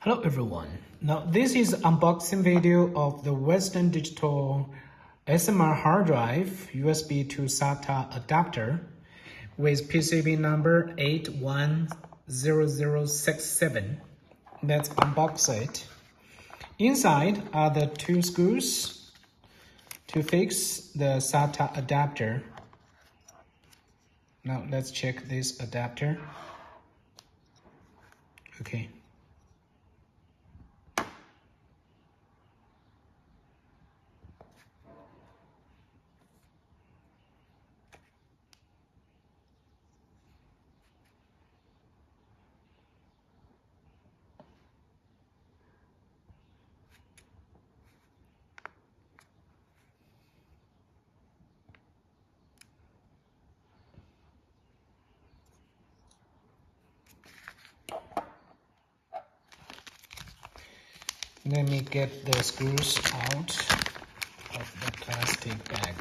Hello everyone. Now this is unboxing video of the Western Digital SMR hard drive USB to SATA adapter with PCB number 810067. Let's unbox it. Inside are the two screws to fix the SATA adapter. Now let's check this adapter. Okay. Let me get the screws out of the plastic bag.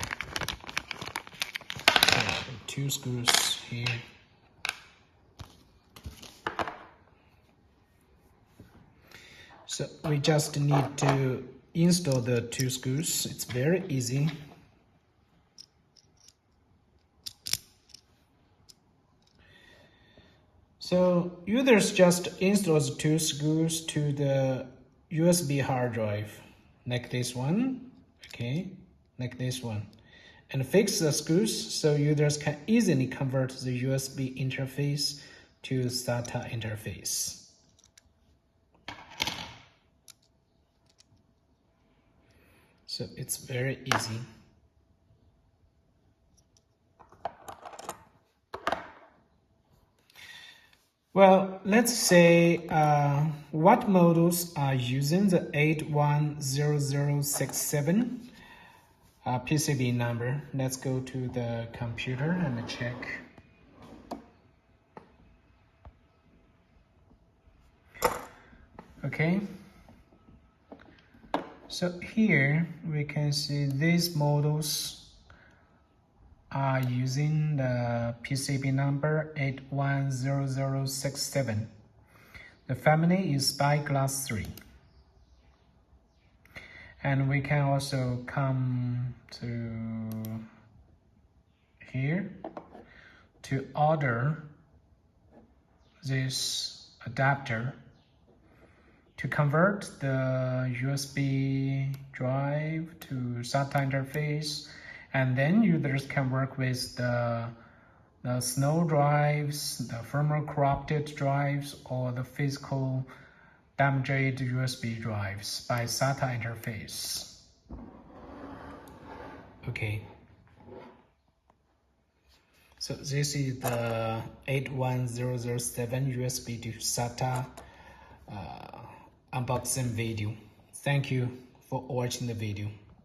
Two screws here. So we just need to install the two screws. It's very easy. So users just install the two screws to the USB hard drive, like this one, okay, like this one, and fix the screws so users can easily convert the USB interface to SATA interface. So it's very easy. Well, let's say what models are using the 810067 PCB number. Let's go to the computer and check. Okay. So here we can see these models are using the PCB number 810067. The family is Spyglass 3. And we can also come to here to order this adapter to convert the USB drive to SATA interface. And then users can work with the snow drives, the firmware corrupted drives, or the physical damaged USB drives by SATA interface. Okay. So this is the 81007 USB to SATA unboxing video. Thank you for watching the video.